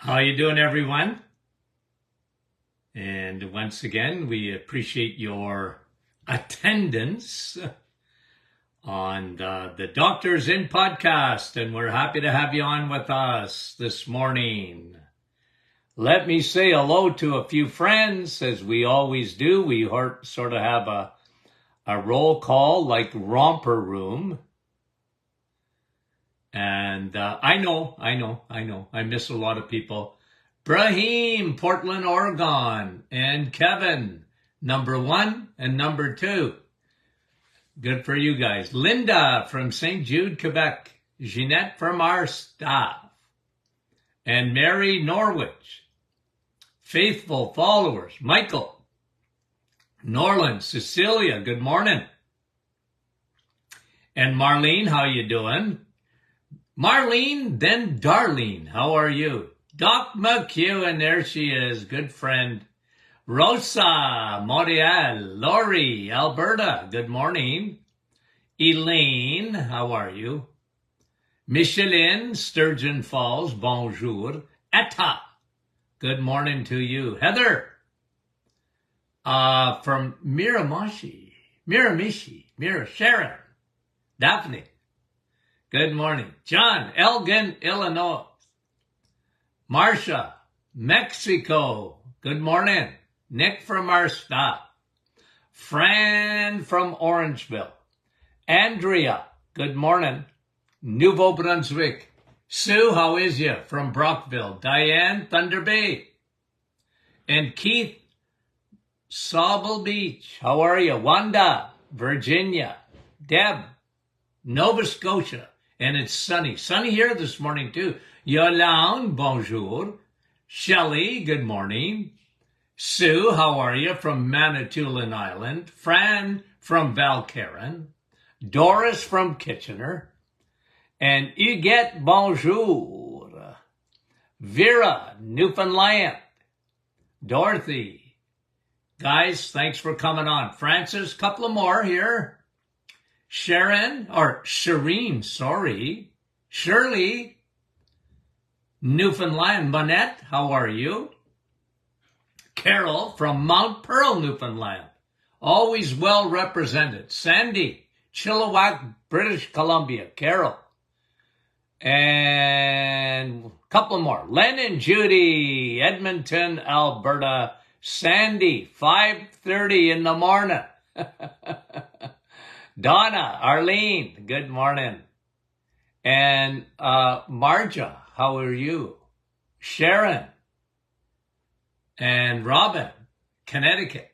How you doing, everyone? And once again, we appreciate your attendance on the Doctors In podcast, and we're happy to have you on with us this morning. Let me say hello to a few friends, as we always do. We sort of have a roll call like Romper Room. And I know. I miss a lot of people. Brahim, Portland, Oregon, and Kevin, number 1 and number 2. Good for you guys. Linda from St. Jude, Quebec. Jeanette from our staff. And Mary Norwich. Faithful followers. Michael. Norland, Cecilia, good morning. And Marlene, how you doing? Marlene, then Darlene, how are you? Doc McHugh, and there she is, good friend. Rosa, Montreal, Lori, Alberta, good morning. Elaine, how are you? Micheline, Sturgeon Falls, bonjour. Etta, good morning to you. Heather, from Miramichi, Sharon, Daphne, good morning. John, Elgin, Illinois. Marcia, Mexico, good morning. Nick from our staff. Fran from Orangeville. Andrea, good morning. Nouveau Brunswick. Sue, how is you? From Brockville. Diane, Thunder Bay. And Keith, Sauble Beach, how are you? Wanda, Virginia. Deb, Nova Scotia. And it's sunny. Sunny here this morning, too. Yolande, bonjour. Shelley, good morning. Sue, how are you? From Manitoulin Island. Fran from Valcarin. Doris from Kitchener. And Huguette, bonjour. Vera, Newfoundland. Dorothy. Guys, thanks for coming on. Francis, couple of more here. Shireen, sorry. Shirley, Newfoundland. Manette, how are you? Carol from Mount Pearl, Newfoundland. Always well represented. Sandy, Chilliwack, British Columbia. Carol. And a couple more. Len and Judy, Edmonton, Alberta. Sandy, 5:30 in the morning. Donna, Arlene, good morning. And Marja, how are you? Sharon and Robin, Connecticut.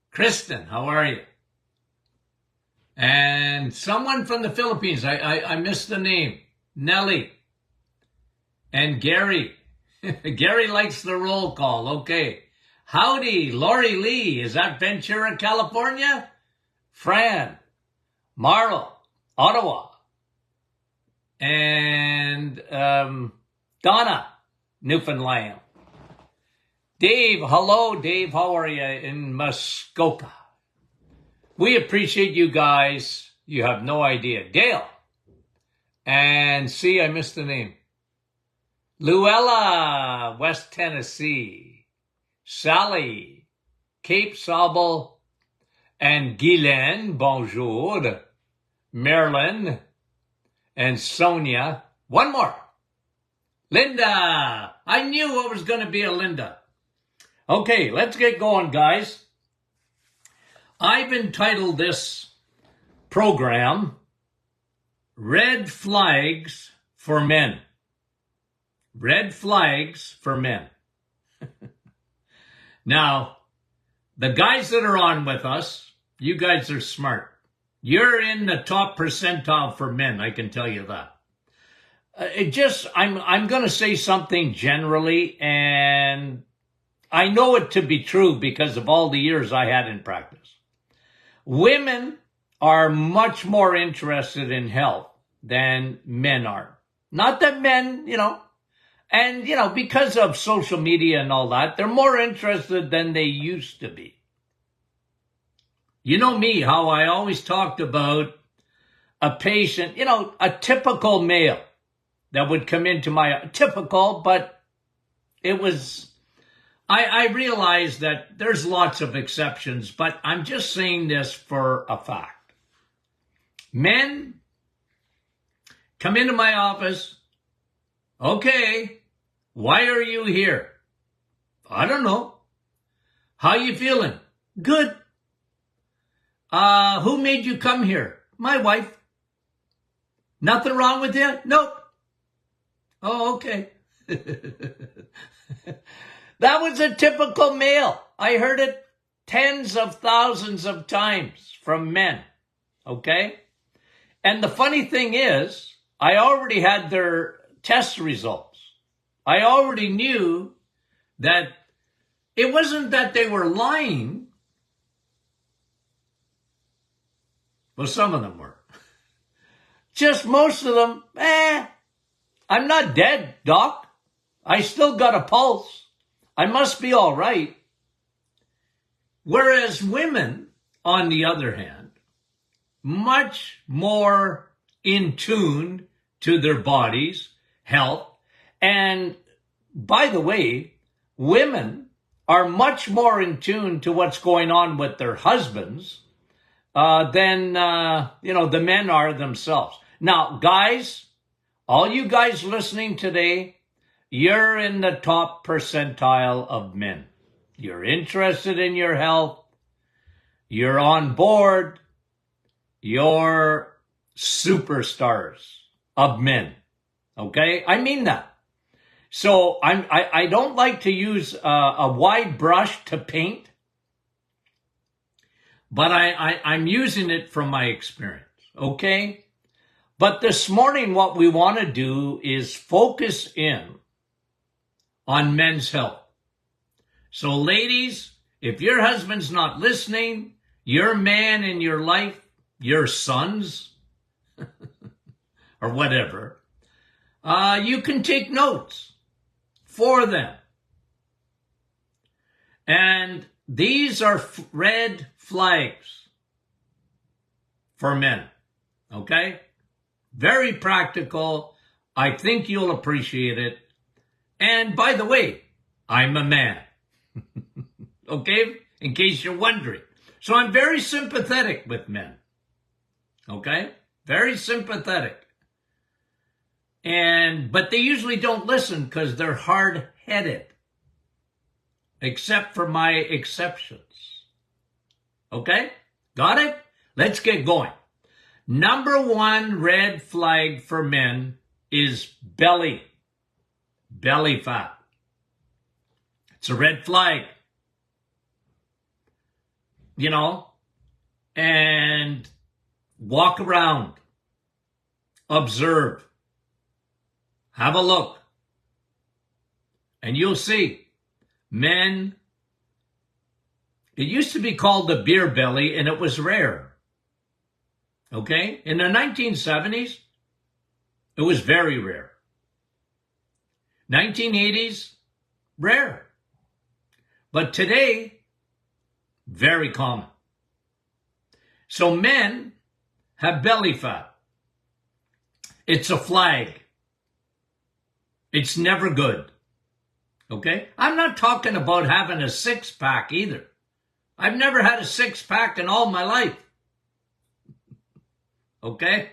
Kristen, how are you? And someone from the Philippines, I missed the name. Nellie. And Gary. Gary likes the roll call, okay. Howdy, Lori Lee, is that Ventura, California? Fran, Marl, Ottawa, and Donna, Newfoundland. Dave, hello, Dave, how are you in Muskoka? We appreciate you guys. You have no idea. Dale, and see, I missed the name. Luella, West Tennessee. Sally, Cape Sable, and Guylaine, bonjour. Marilyn and Sonia. One more. Linda. I knew it was going to be a Linda. Okay, let's get going, guys. I've entitled this program, Red Flags for Men. Red Flags for Men. Now, the guys that are on with us, you guys are smart. You're in the top percentile for men, I can tell you that. I'm going to say something generally, and I know it to be true because of all the years I had in practice. Women are much more interested in health than men are. Not that men, and, because of social media and all that, they're more interested than they used to be. You know me, how I always talked about a patient, a typical male that would come into my typical, but I realize that there's lots of exceptions, but I'm just saying this for a fact. Men come into my office. Okay, why are you here? I don't know. How you feeling? Good. Who made you come here? My wife. Nothing wrong with you? Nope. Oh, okay. That was a typical male. I heard it tens of thousands of times from men. Okay? And the funny thing is, I already had their test results. I already knew that it wasn't that they were lying. Well, some of them were. Just most of them, I'm not dead, doc. I still got a pulse. I must be all right. Whereas women, on the other hand, much more in tune to their bodies, health. And by the way, women are much more in tune to what's going on with their husbands than the men are themselves. Now, guys, all you guys listening today, you're in the top percentile of men. You're interested in your health. You're on board. You're superstars of men. Okay? I mean that. So I don't like to use a wide brush to paint, but I'm using it from my experience. Okay? But this morning, what we want to do is focus in on men's health. So ladies, if your husband's not listening, your man in your life, your sons, or whatever, you can take notes for them. And these are red flags for men. Okay? Very practical. I think you'll appreciate it. And by the way, I'm a man. Okay? In case you're wondering. So I'm very sympathetic with men. Okay? Very sympathetic. But they usually don't listen because they're hard-headed. Except for my exceptions. Okay? Got it? Let's get going. Number one red flag for men is belly. Belly fat. It's a red flag. And walk around. Observe. Have a look. And you'll see. Men, it used to be called the beer belly, and it was rare. Okay? In the 1970s, it was very rare. 1980s, rare. But today, very common. So men have belly fat. It's a flag. It's never good. Okay? I'm not talking about having a six-pack either. I've never had a six-pack in all my life. Okay?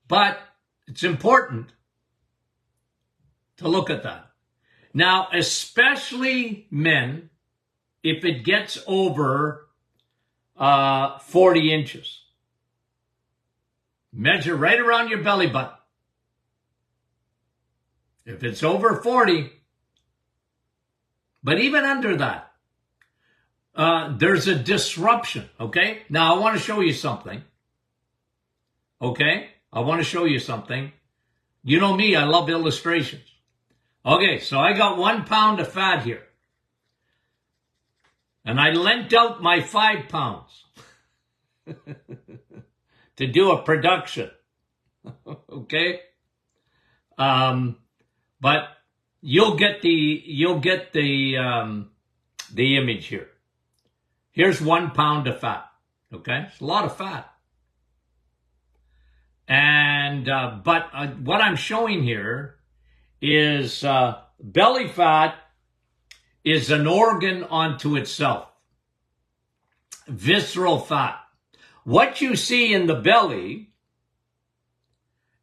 But it's important to look at that. Now, especially men, if it gets over 40 inches. Measure right around your belly button. If it's over 40, but even under that, there's a disruption, okay? Now, I want to show you something. Okay? I want to show you something. You know me, I love illustrations. Okay, so I got 1 pound of fat here. And I lent out my 5 pounds to do a production. Okay? But you'll get the image here. Here's 1 pound of fat. Okay? It's a lot of fat. And, but what I'm showing here is belly fat is an organ unto itself. Visceral fat. What you see in the belly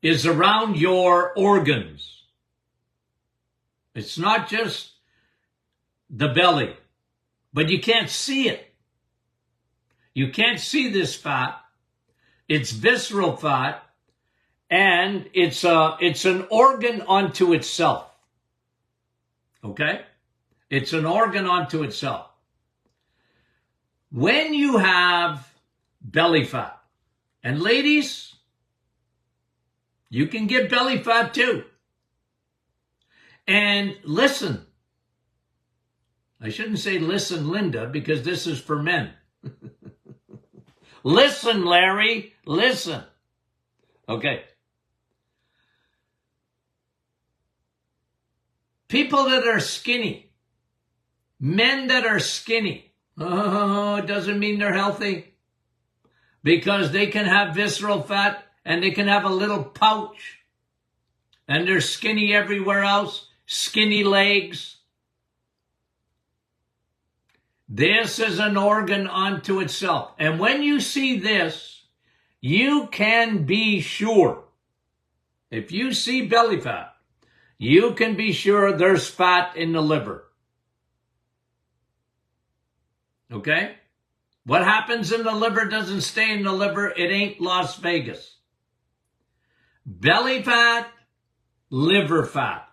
is around your organs. It's not just the belly, but you can't see it. You can't see this fat. It's visceral fat, and it's an organ unto itself. Okay? It's an organ unto itself. When you have belly fat, and ladies, you can get belly fat too. And listen, I shouldn't say listen, Linda, because this is for men. Listen, Larry, listen. Okay. People that are skinny, men that are skinny, it doesn't mean they're healthy, because they can have visceral fat and they can have a little pouch and they're skinny everywhere else, skinny legs. This is an organ unto itself. And when you see this, you can be sure, if you see belly fat, you can be sure there's fat in the liver. Okay? What happens in the liver doesn't stay in the liver. It ain't Las Vegas. Belly fat, liver fat,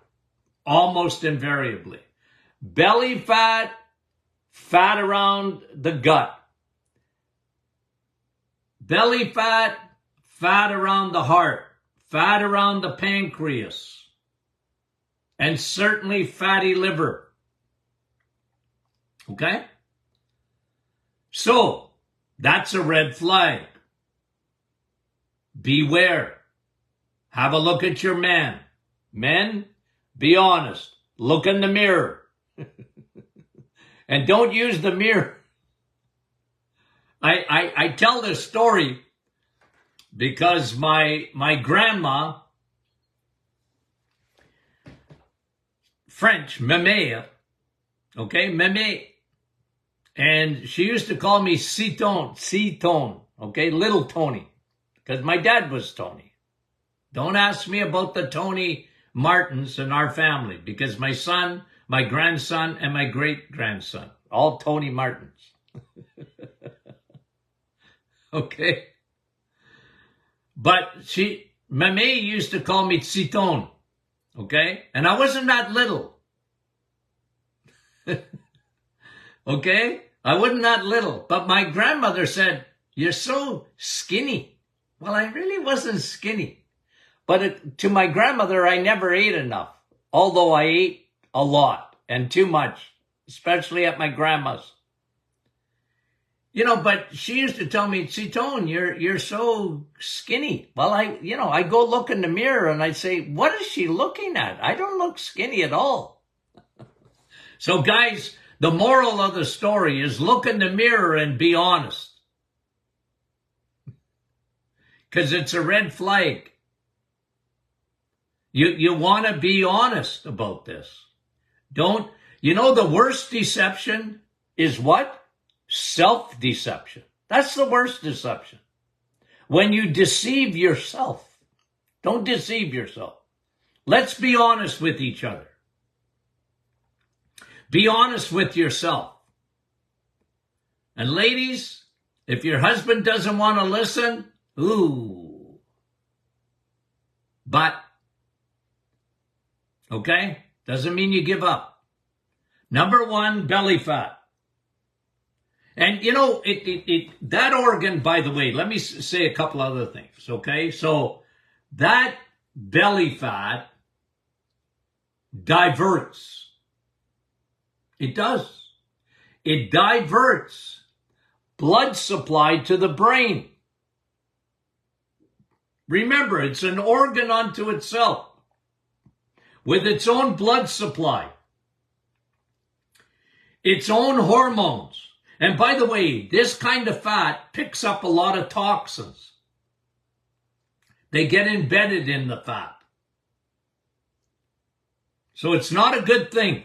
almost invariably. Belly fat, fat around the gut. Belly fat, fat around the heart, fat around the pancreas, and certainly fatty liver. Okay? So, that's a red flag. Beware. Have a look at your man. Men, be honest. Look in the mirror. And don't use the mirror. I tell this story because my grandma, French, mémé, okay, mémé, and she used to call me C-Tone, okay, little Tony, because my dad was Tony. Don't ask me about the Tony Martins in our family, because my son, my grandson, and my great-grandson, all Tony Martins. Okay? But Mamie used to call me Citon, okay? And I wasn't that little. Okay? I wasn't that little. But my grandmother said, "You're so skinny." Well, I really wasn't skinny. But to my grandmother, I never ate enough. Although I ate a lot and too much, especially at my grandma's. You know, but she used to tell me, "Citon, you're so skinny." Well, I go look in the mirror and I'd say, "What is she looking at? I don't look skinny at all." So guys, the moral of the story is look in the mirror and be honest. Because it's a red flag. You want to be honest about this. The worst deception is what? Self-deception. That's the worst deception. When you deceive yourself. Don't deceive yourself. Let's be honest with each other. Be honest with yourself. And ladies, if your husband doesn't want to listen, but, okay? Doesn't mean you give up. Number one, belly fat. And that organ, by the way, let me say a couple other things, okay? So that belly fat diverts. It does. It diverts blood supply to the brain. Remember, it's an organ unto itself with its own blood supply, its own hormones. And by the way, this kind of fat picks up a lot of toxins. They get embedded in the fat. So it's not a good thing.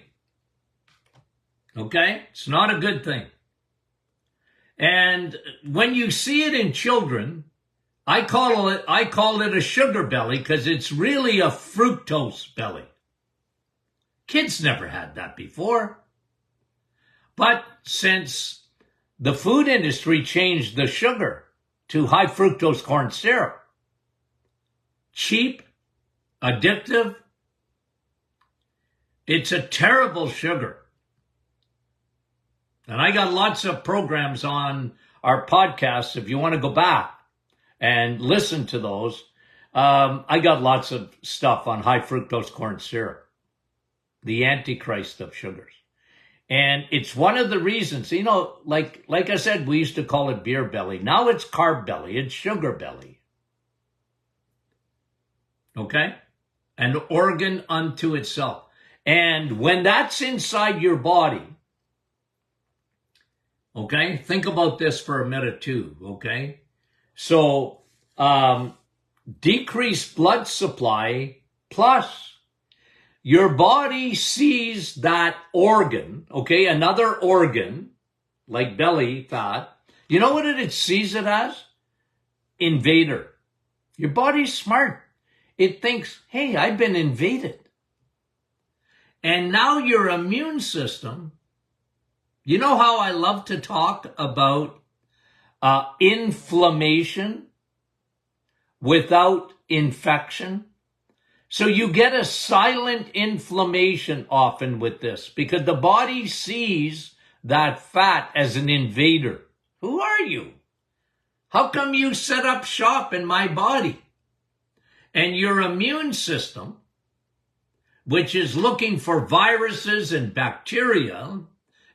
Okay? It's not a good thing. And when you see it in children, I call it a sugar belly because it's really a fructose belly. Kids never had that before. But since the food industry changed the sugar to high fructose corn syrup, cheap, addictive, it's a terrible sugar. And I got lots of programs on our podcasts. If you want to go back and listen to those, I got lots of stuff on high fructose corn syrup, the antichrist of sugars. And it's one of the reasons, like I said, we used to call it beer belly. Now it's carb belly. It's sugar belly. Okay? An organ unto itself. And when that's inside your body, okay, think about this for a minute too, okay? So, decreased blood supply plus your body sees that organ, okay, another organ, like belly fat. You know what it sees it as? Invader. Your body's smart. It thinks, hey, I've been invaded. And now your immune system, you know how I love to talk about inflammation without infection? So you get a silent inflammation often with this because the body sees that fat as an invader. Who are you? How come you set up shop in my body? And your immune system, which is looking for viruses and bacteria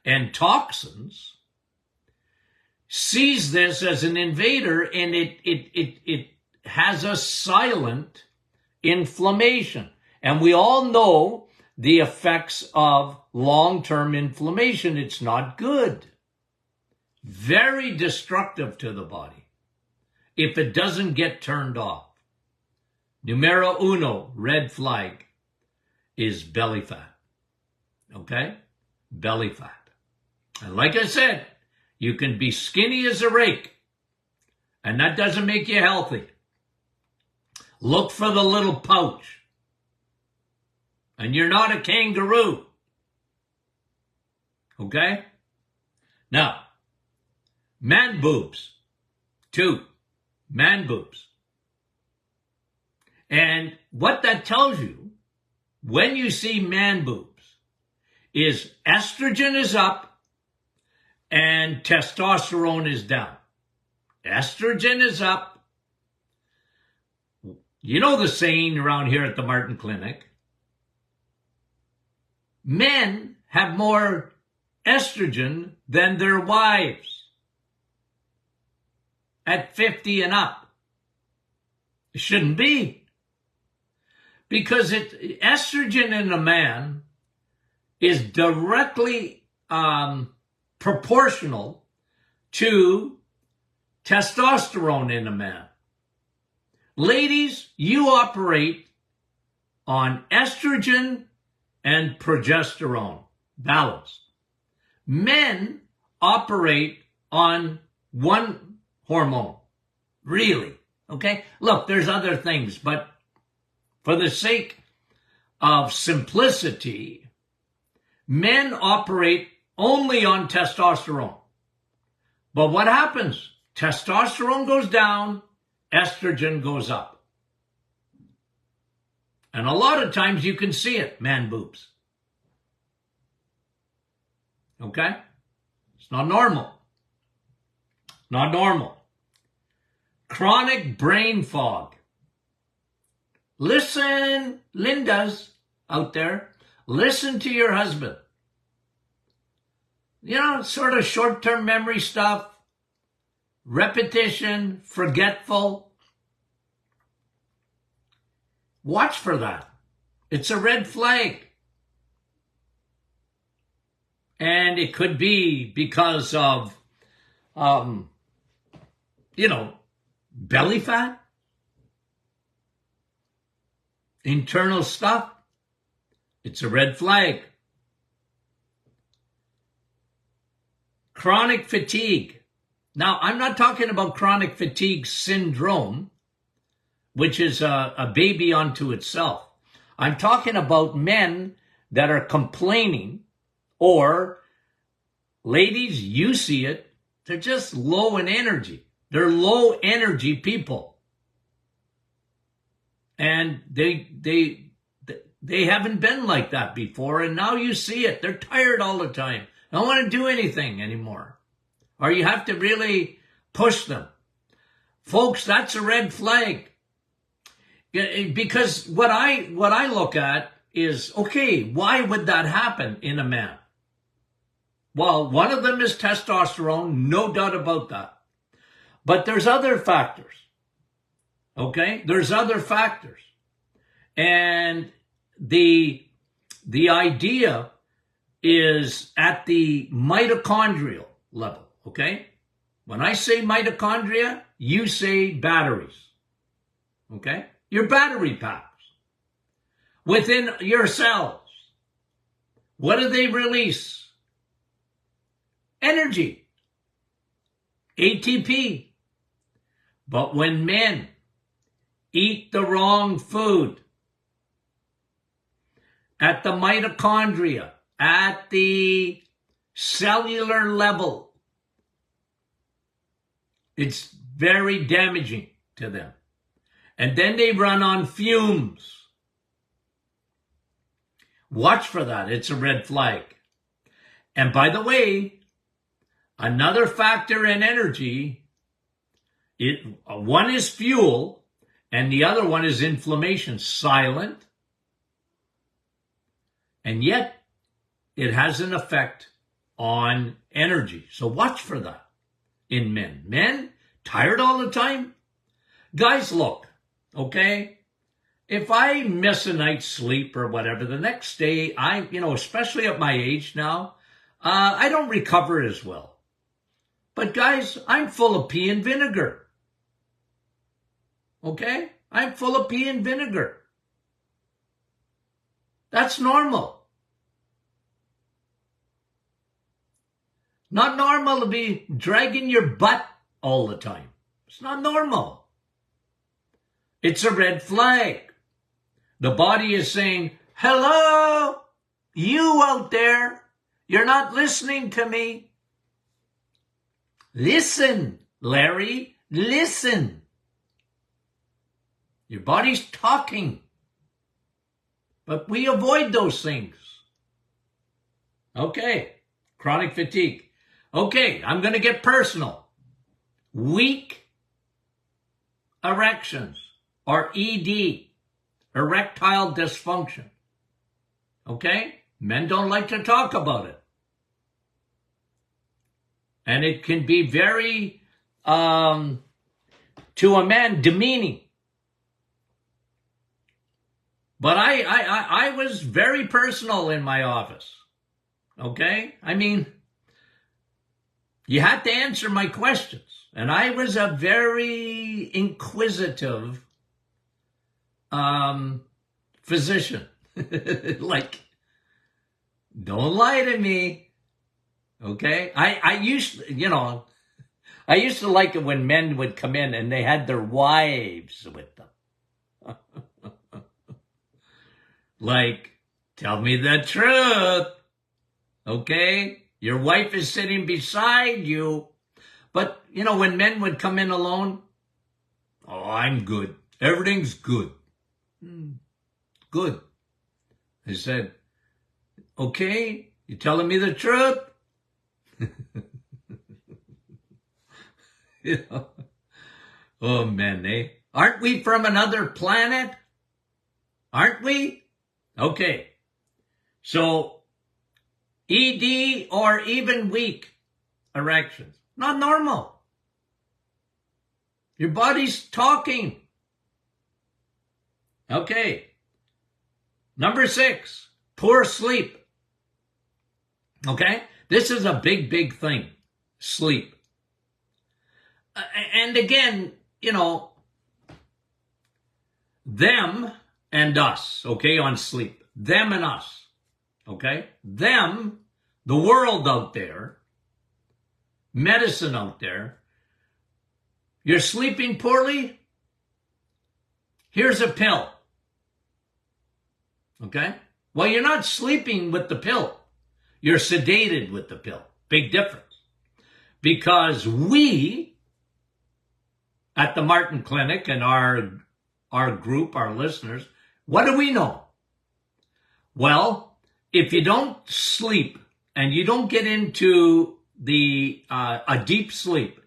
and toxins, sees this as an invader, and it has a silent inflammation. And we all know the effects of long-term inflammation. It's not good. Very destructive to the body if it doesn't get turned off. Numero uno, red flag, is belly fat. Okay? Belly fat. And like I said, you can be skinny as a rake, and that doesn't make you healthy. Look for the little pouch. And you're not a kangaroo. Okay? Now, man boobs. 2, man boobs. And what that tells you, when you see man boobs, is estrogen is up and testosterone is down. Estrogen is up. You know the saying around here at the Martin Clinic. Men have more estrogen than their wives at 50 and up. It shouldn't be. Because estrogen in a man is directly proportional to testosterone in a man. Ladies, you operate on estrogen and progesterone, balanced. Men operate on one hormone, really, okay? Look, there's other things, but for the sake of simplicity, men operate only on testosterone. But what happens? Testosterone goes down, estrogen goes up. And a lot of times you can see it, man boobs. Okay? It's not normal. Not normal. Chronic brain fog. Listen, Lindas out there, listen to your husband. You know, sort of short-term memory stuff, repetition, forgetful. Watch for that. It's a red flag. And it could be because of, belly fat, internal stuff. It's a red flag. Chronic fatigue. Now, I'm not talking about chronic fatigue syndrome, which is a baby unto itself. I'm talking about men that are complaining, or ladies, you see it, they're just low in energy. They're low energy people. And they haven't been like that before, and now you see it. They're tired all the time. They don't want to do anything anymore. Or you have to really push them. Folks, that's a red flag. Because what I look at is, okay, why would that happen in a man? Well, one of them is testosterone, no doubt about that. But there's other factors. Okay? There's other factors. And the idea is at the mitochondrial level. Okay? When I say mitochondria, you say batteries. Okay? Your battery packs within your cells. What do they release? Energy. ATP. But when men eat the wrong food at the mitochondria, at the cellular level, it's very damaging to them. And then they run on fumes. Watch for that. It's a red flag. And by the way, another factor in energy, one is fuel and the other one is inflammation. Silent. And yet it has an effect on energy. So watch for that in men. Men, tired all the time. Guys, look, okay? If I miss a night's sleep or whatever, the next day, especially at my age now, I don't recover as well. But guys, I'm full of pea and vinegar. Okay? I'm full of pea and vinegar. That's normal. Not normal to be dragging your butt all the time. It's not normal. It's a red flag. The body is saying, hello, you out there, you're not listening to me. Listen, Larry, listen. Your body's talking. But we avoid those things. Okay, chronic fatigue. Okay, I'm going to get personal. Weak erections, or ED, erectile dysfunction. Okay? Men don't like to talk about it. And it can be very, to a man, demeaning. But I was very personal in my office. Okay? I mean, you had to answer my questions. And I was a very inquisitive physician. Like, don't lie to me. Okay? I used to like it when men would come in and they had their wives with them. Like, tell me the truth. Okay? Your wife is sitting beside you. But, when men would come in alone, oh, I'm good. Everything's good. Good. I said, okay, you telling me the truth? Oh, man, eh? Aren't we from another planet? Aren't we? Okay. So, ED or even weak erections. Not normal. Your body's talking. Okay. Number 6, poor sleep. Okay? This is a big, big thing. Sleep. And again, them and us, okay, on sleep. them and us, okay? Them, the world out there, medicine out there. You're sleeping poorly? Here's a pill, okay? Well, you're not sleeping with the pill. You're sedated with the pill. Big difference. Because we, at the Martin Clinic and our group, our listeners, what do we know? Well, if you don't sleep and you don't get into a deep sleep,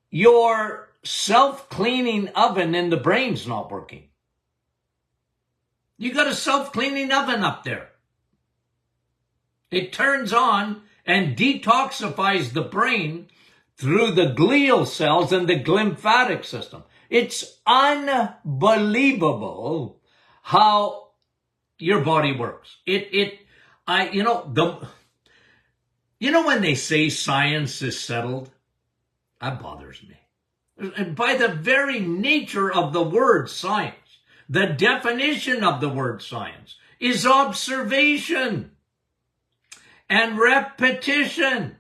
your self-cleaning oven in the brain's not working. You got a self-cleaning oven up there. It turns on and detoxifies the brain through the glial cells and the lymphatic system. It's unbelievable how your body works. You know when they say science is settled, that bothers me. And by the very nature of the word science, the definition of the word science is observation and repetition.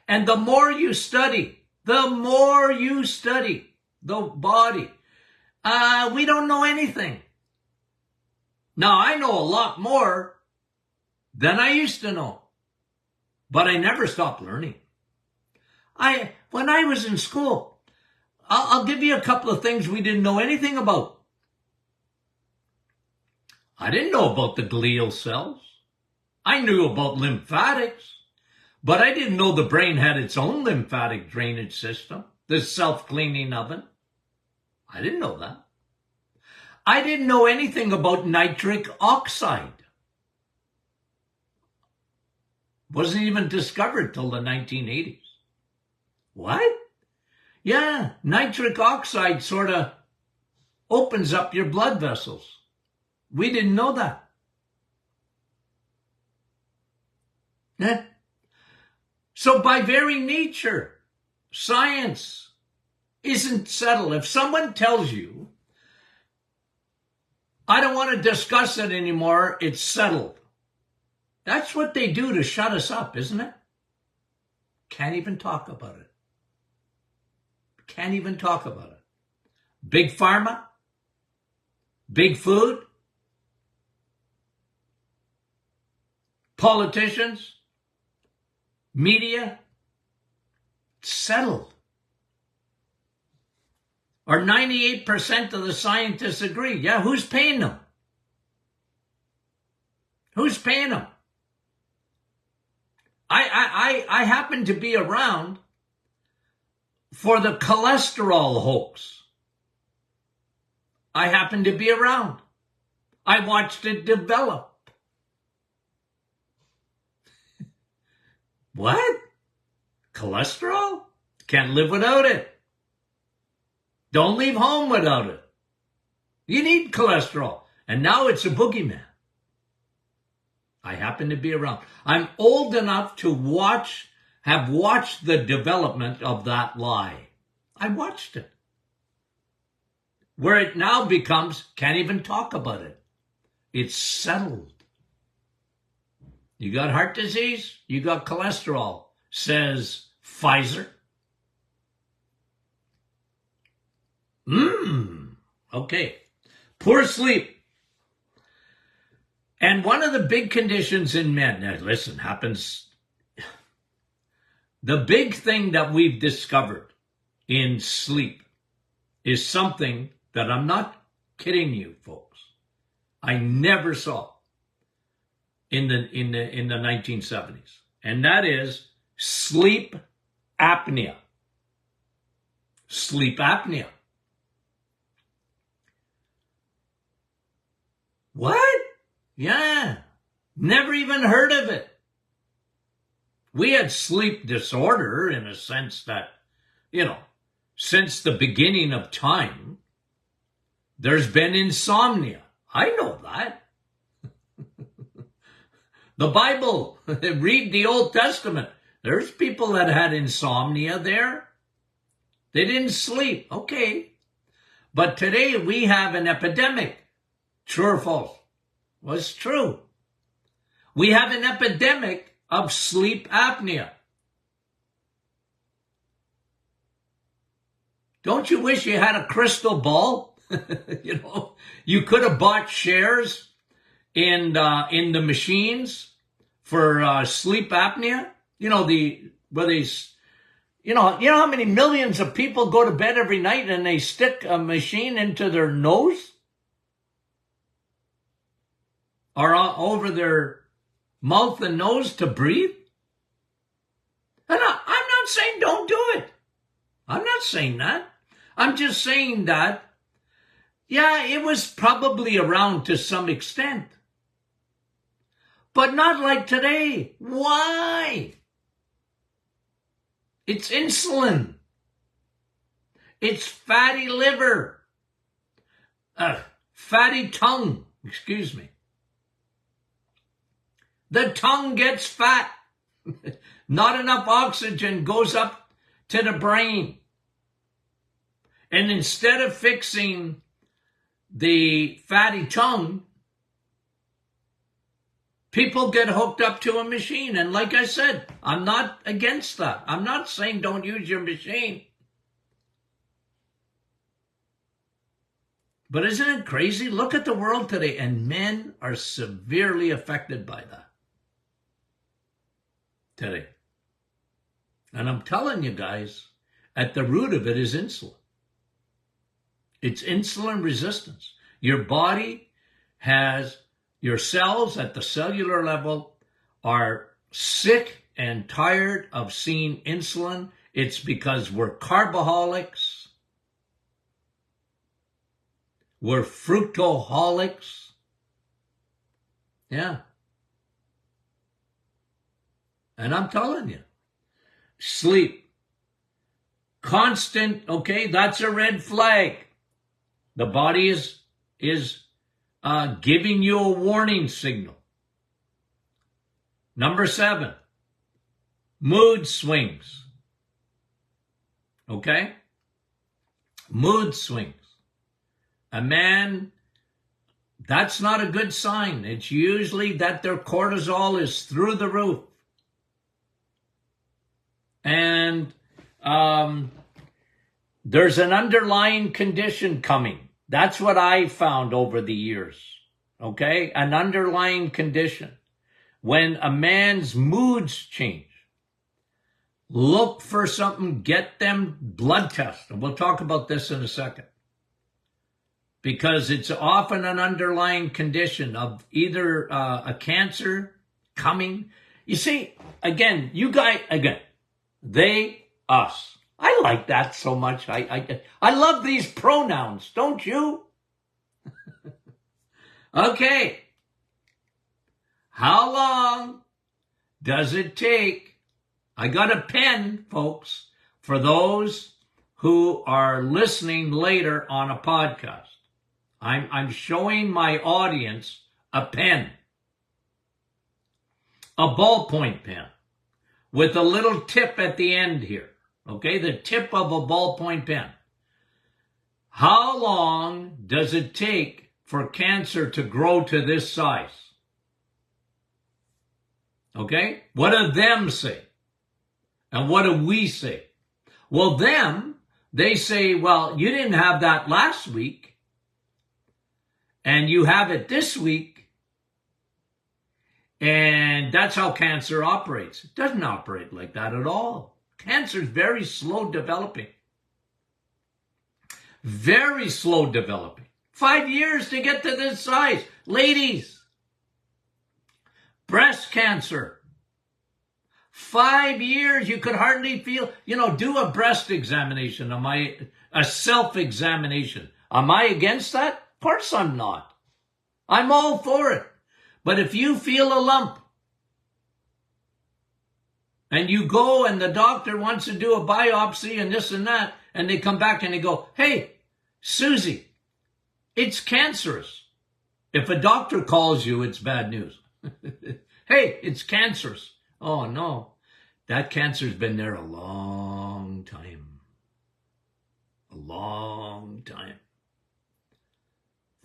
And the more you study the body, we don't know anything. Now, I know a lot more than I used to know, but I never stopped learning. When I was in school, I'll give you a couple of things we didn't know anything about. I didn't know about the glial cells. I knew about lymphatics, but I didn't know the brain had its own lymphatic drainage system, the self-cleaning oven. I didn't know that. I didn't know anything about nitric oxide. Wasn't even discovered till the 1980s. What? Yeah, nitric oxide sort of opens up your blood vessels. We didn't know that. Yeah. So by very nature, science isn't settled. If someone tells you, I don't want to discuss it anymore, it's settled. That's what they do to shut us up, isn't it? Can't even talk about it. Can't even talk about it. Big pharma, big food, politicians, media, settled. Or 98% of the scientists agree. Yeah, who's paying them? Who's paying them? I happen to be around for the cholesterol hoax. I happen to be around. I watched it develop. What? Cholesterol? Can't live without it. Don't leave home without it. You need cholesterol. And now it's a boogeyman. I happen to be around. I'm old enough to have watched the development of that lie. I watched it. Where it now becomes, can't even talk about it. It's settled. You got heart disease, you got cholesterol, says Pfizer. Okay. Poor sleep. And one of the big conditions in men, now listen, happens. The big thing that we've discovered in sleep is something that I'm not kidding you, folks. I never saw in the 1970s. And that is sleep apnea. Sleep apnea. What? Yeah. Never even heard of it. We had sleep disorder in a sense that, since the beginning of time, there's been insomnia. I know that. The Bible, read the Old Testament. There's people that had insomnia there. They didn't sleep. Okay. But today we have an epidemic. True or false? was true. We have an epidemic of sleep apnea. Don't you wish you had a crystal ball? You could have bought shares in the machines for sleep apnea. You know how many millions of people go to bed every night and they stick a machine into their nose or over their mouth and nose to breathe? And I'm not saying don't do it. I'm not saying that. I'm just saying that, yeah, it was probably around to some extent. But not like today. Why? It's insulin. It's fatty liver. Fatty tongue. Excuse me. The tongue gets fat. Not enough oxygen goes up to the brain. And instead of fixing the fatty tongue, people get hooked up to a machine. And like I said, I'm not against that. I'm not saying don't use your machine. But isn't it crazy? Look at the world today, and men are severely affected by that today. And I'm telling you guys, at the root of it is insulin. It's insulin resistance. Your body has, your cells at the cellular level are sick and tired of seeing insulin. It's because we're carboholics. We're fructoholics. Yeah. And I'm telling you, sleep. Constant, okay, that's a red flag. The body is giving you a warning signal. Number 7, mood swings. Okay? Mood swings. A man, that's not a good sign. It's usually that their cortisol is through the roof. And there's an underlying condition coming. That's what I found over the years. Okay? An underlying condition. When a man's moods change, look for something, get them blood tests. And we'll talk about this in a second. Because it's often an underlying condition of either a cancer coming. You see, again, they, us. I like that so much. I love these pronouns, don't you? Okay. How long does it take? I got a pen, folks, for those who are listening later on a podcast. I'm showing my audience a pen, a ballpoint pen with a little tip at the end here. Okay, the tip of a ballpoint pen. How long does it take for cancer to grow to this size? Okay, what do them say? And what do we say? Well, they say, well, you didn't have that last week, and you have it this week, and that's how cancer operates. It doesn't operate like that at all. Cancer is very slow developing. Very slow developing. 5 years to get to this size. Ladies, breast cancer. 5 years, you could hardly feel, do a breast examination. A self-examination. Am I against that? Of course I'm not. I'm all for it. But if you feel a lump, and you go and the doctor wants to do a biopsy and this and that, and they come back and they go, hey, Susie, it's cancerous. If a doctor calls you, it's bad news. Hey, it's cancerous. Oh, no. That cancer's been there a long time. A long time.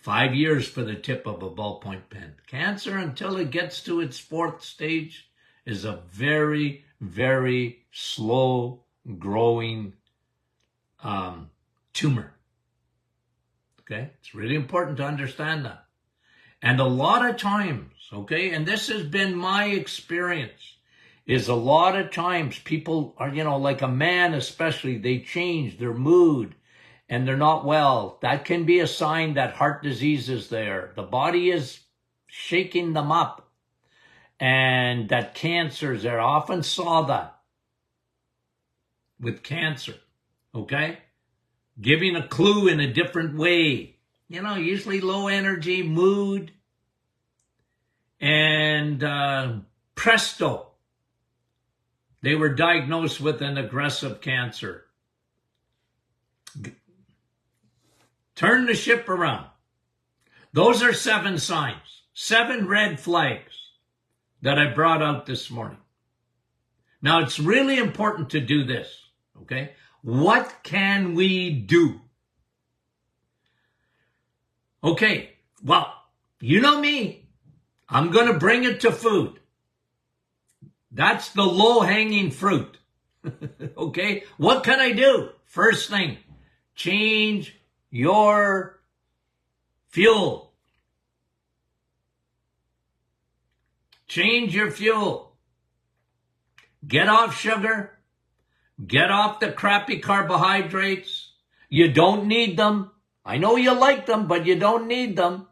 5 years for the tip of a ballpoint pen. Cancer, until it gets to its 4th stage, is a very, very slow growing tumor. Okay? It's really important to understand that. And a lot of times, okay, and this has been my experience, is a lot of times people are, like a man especially, they change their mood and they're not well. That can be a sign that heart disease is there. The body is shaking them up and that cancer is there. I often saw that with cancer, okay? Giving a clue in a different way. Usually low energy, mood, and presto, they were diagnosed with an aggressive cancer. Turn the ship around. Those are 7 signs, 7 red flags that I brought out this morning. Now, it's really important to do this, okay? What can we do? Okay, well, you know me. I'm going to bring it to food. That's the low-hanging fruit. Okay, what can I do? First thing, change your fuel. Change your fuel. Get off sugar. Get off the crappy carbohydrates. You don't need them. I know you like them, but you don't need them.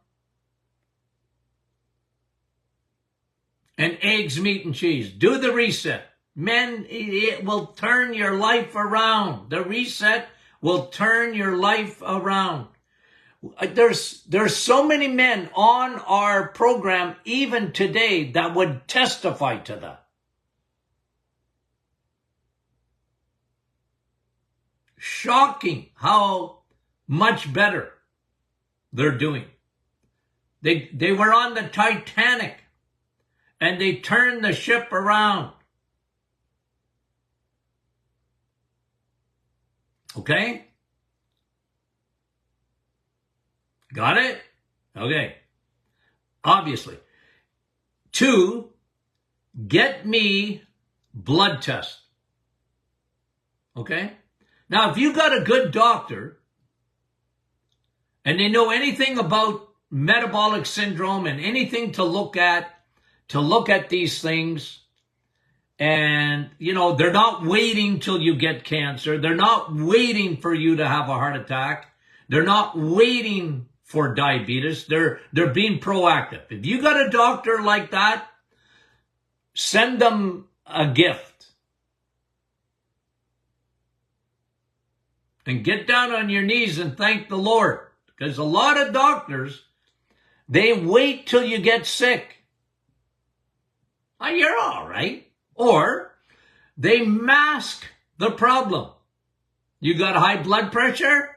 And eggs, meat, and cheese. Do the reset. Men, it will turn your life around. The reset will turn your life around. There's so many men on our program, even today, that would testify to that. Shocking how much better they're doing. They were on the Titanic and they turned the ship around. Okay? Got it? Okay. Obviously. 2, get me blood test. Okay? Now, if you got a good doctor and they know anything about metabolic syndrome and anything to look at these things, and, they're not waiting till you get cancer. They're not waiting for you to have a heart attack. They're not waiting for diabetes. They're being proactive. If you got a doctor like that, send them a gift. And get down on your knees and thank the Lord. Because a lot of doctors, they wait till you get sick. Oh, you're all right. Or they mask the problem. You got high blood pressure?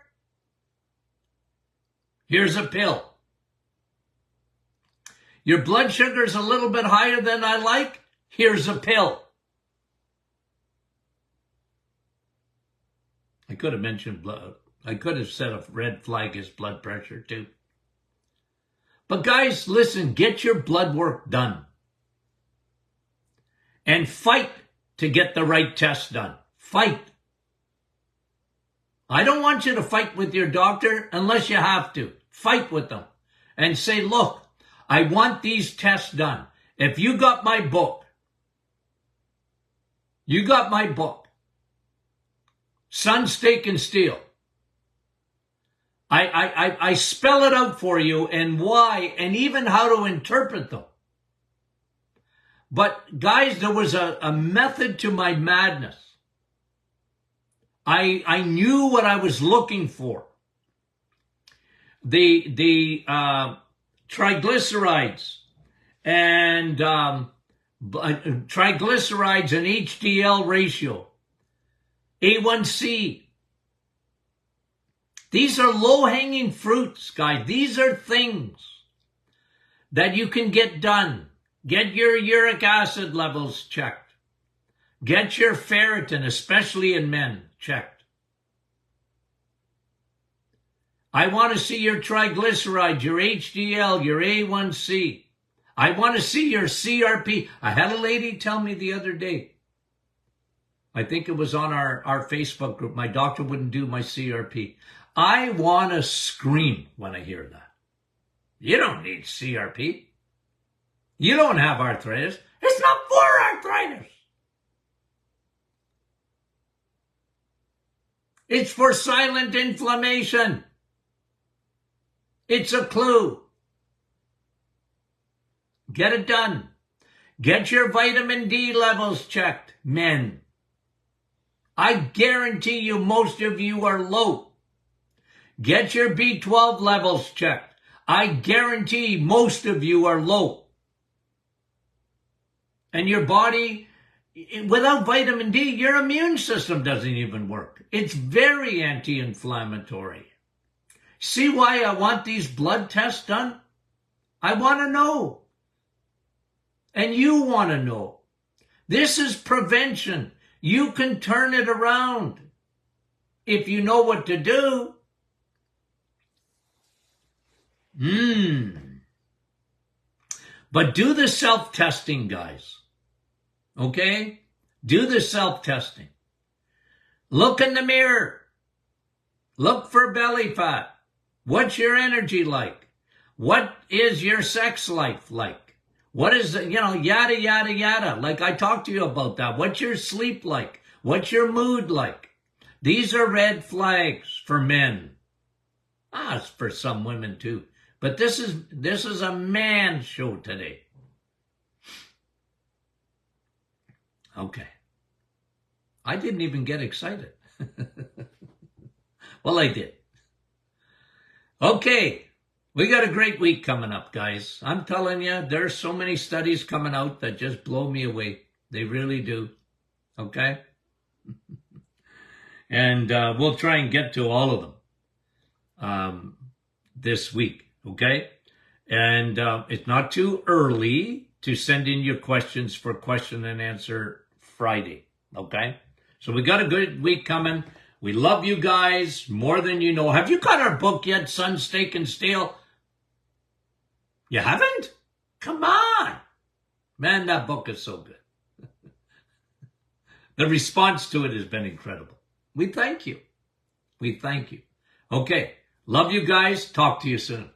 Here's a pill. Your blood sugar's a little bit higher than I like? Here's a pill. I could have mentioned blood. I could have said a red flag is blood pressure too. But guys, listen, get your blood work done. And fight to get the right test done. Fight. I don't want you to fight with your doctor unless you have to. Fight with them and say, look, I want these tests done. If you got my book, Sun, Steak, and Steel. I spell it out for you and why and even how to interpret them. But guys, there was a method to my madness. I knew what I was looking for. The triglycerides and triglycerides and HDL ratio, A1C. These are low-hanging fruits, guys. These are things that you can get done. Get your uric acid levels checked. Get your ferritin, especially in men, checked. I want to see your triglycerides, your HDL, your A1C. I want to see your CRP. I had a lady tell me the other day, I think it was on our Facebook group, my doctor wouldn't do my CRP. I want to scream when I hear that. You don't need CRP. You don't have arthritis. It's not for arthritis. It's for silent inflammation. It's a clue. Get it done. Get your vitamin D levels checked, men. I guarantee you most of you are low. Get your B12 levels checked. I guarantee most of you are low. And your body, without vitamin D, your immune system doesn't even work. It's very anti-inflammatory. See why I want these blood tests done? I want to know. And you want to know. This is prevention. You can turn it around if you know what to do. But do the self-testing, guys. Okay? Do the self-testing. Look in the mirror. Look for belly fat. What's your energy like? What is your sex life like? What is, yada, yada, yada. Like I talked to you about that. What's your sleep like? What's your mood like? These are red flags for men. It's for some women too. But this is a man's show today. Okay. I didn't even get excited. Well, I did. Okay. We got a great week coming up, guys. I'm telling you, there's so many studies coming out that just blow me away. They really do. Okay? And we'll try and get to all of them this week. Okay? And it's not too early to send in your questions for question and answer Friday. Okay? So we got a good week coming. We love you guys more than you know. Have you got our book yet, Sun, Steak, and Steel? You haven't? Come on. Man, that book is so good. The response to it has been incredible. We thank you. We thank you. Okay. Love you guys. Talk to you soon.